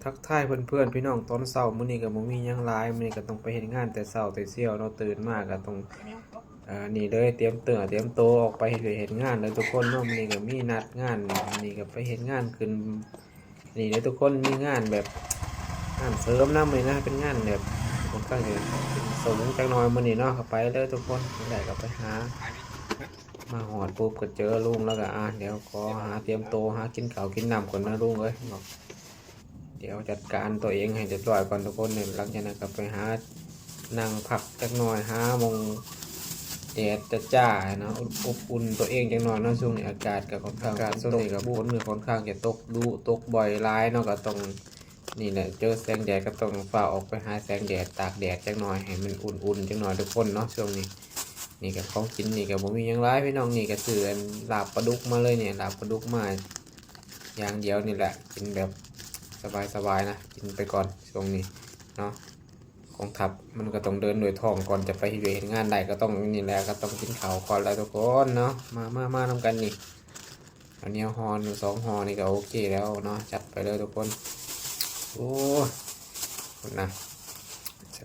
ทักทายเพื่อนๆพี่น้องตอนเช้ามื้อนี้ก็บ่มีหยังหลายมื้อนี้ก็ต้องไปเฮ็ดงานแต่เช้าแต่เสี้ยวเนาะตื่นมาก็ต้องนี่เลยเตรียมเตรียมโตวออกไปเฮ็ดงานเลยทุกคนเนาะมื้อนี้ก็มีนัดงานมื้อนี้ก็ไปเฮ็ดงานขึ้นนี่เลยทุกคนมีงานแบบงานเสริมนำเลยนะเป็นงานแบบค่อนข้างจะสูงจักหน่อยมื้อนี้เนาะก็ไปเลยทุกคนได้ก็ไปหามาหอดปุ๊บก็เจอลุงแล้วก็เดี๋ยวขอหาเตรียมโตวหากินข้าวกินน้ำก่อนนะลุงเอ้ย เดี๋ยวจัดการตัวเองให้เรียบร้อยก่อนทุกคนเนี่ยหลังจากนั้นก็ไปหานั่งพักจักหน่อยหามงแดดจะจ้าเนาะอบอุ่นตัวเองจักหน่อยเนาะช่วงนี้อากาศก็ค่อนข้างช่วงนี้ก็ฝนค่อนข้างจะตกดูตกบ่อยร้ายเนาะก็ต้องนี่แหละเจอแสงแดดก็ต้องฝ่าออกไปหาแสงแดดตากแดดจักหน่อยให้มันอุ่นๆจักหน่อยทุกคนเนาะช่วงนี้นี่ก็ของกินนี่ก็บ่มีหยังร้ายพี่น้องนี่ก็ซื้อลาบปลาดุกมาเลยเนี่ยลาบปลาดุกมาอย่างเดียวนี่แหละกินแบบสบายๆนะกินไปก่อนช่วงนี้เนาะของทัพมันก็ต้องเดินโดยท้องก่อนจะไปเห็นงานใดก็ต้องนี่แหละก็ต้องกินข้าวก่อนแล้วทุกคนเนาะมาทำกันนี่อันนี้ฮอน2 ห่อนี่ก็โอเคแล้วเนาะจัดไปเลยทุกคนโอ้คุณนะ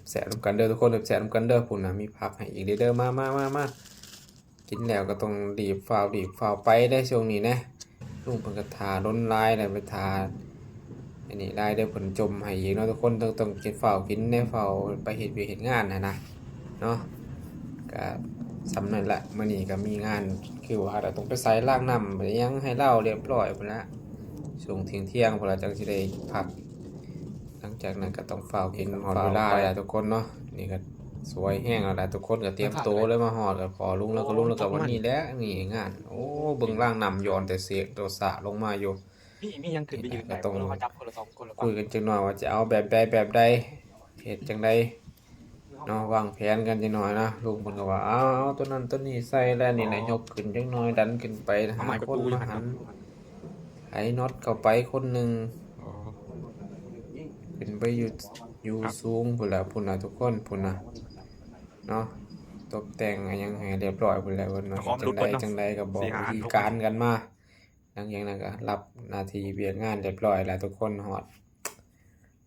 แสบๆทำกันเด้อทุกคนแสบๆทำกันเด้อคุณนะมีผักให้อีกเด้อมากินแล้วก็ต้องรีบฝ่าวไปได้ช่วงนี้นะลุงเพิ่นก็ทาล้นลายเลยไปทา อันนี้ได้ผลจมให้อีกเนาะทุกคนต้องกินเฝ้ากินในเฝ้าไปเห็นงานนะเนาะก็สำนั่นแหละมื้อนี้ก็มีงานคือว่าเราต้องไปใส่ล้างน้ำไปยังให้เล่าเรียบร้อยพุ่นละช่วงเที่ยงพุ่นละจังสิได้พักหลังจากนั้นก็ต้องเฝ้ากินฮอดเวลาแล้วทุกคนเนาะนี่ก็สวยแห้งแล้วล่ะทุกคนก็เตรียมโตวเลยมาฮอดก็ขอลุงแล้วก็วันนี้แหละนี่งานโอ้เบิ่งล้างน้ำย้อนแต่เสกตัวสระลงมาอยู่ มียังขึ้นไปยืนไหน ก็ต้อง เรามาจับคนละ2 คนละ คุยกันจังหน่อยว่าจะเอาแบบใดเหตุจังใดเนาะวางแผนกันจังหน่อยนะลุงมันก็ว่าเอาตัวนั้นตัวนี้ใส่แล้วนี่แหละยกขึ้นจังหน่อยดันขึ้นไปหาคนมาหันไอ้น็อตเข้าไปคนหนึ่งขึ้นไปอยู่สูงพุ่นละทุกคนพุ่นนะเนาะตกแต่งยังให้เรียบร้อยพุ่นแล้วเนาะจังใดก็บอกวิธีการกันมาหลังจากนั้นก็รับหน้าที่เวียนงานเรียบร้อยแล้วทุกคนหอด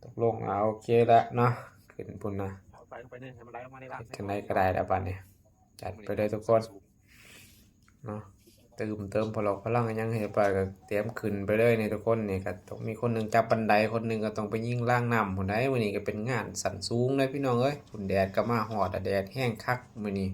ตกลงโอเคแล้วเนาะขึ้นพุ่นนะ ไปเนี่ยมันไหลออกมาในร้าน จังไดก็ได้แล้วบัดนี้จัดไปเลยทุกคนเนาะเติมพลังยังให้ไปก็เตรียมขึ้นไปเลยนี่ทุกคนนี่ก็ต้องมีคนหนึ่งจับบันไดคนหนึ่งก็ต้องไปยิงล่างน้ำพุ่นใดมื้อนี้ก็เป็นงานสันสูงเลยพี่น้องเอ้ยพุ่นแดดก็มาฮอดแดดแห้งคักมื้อนี้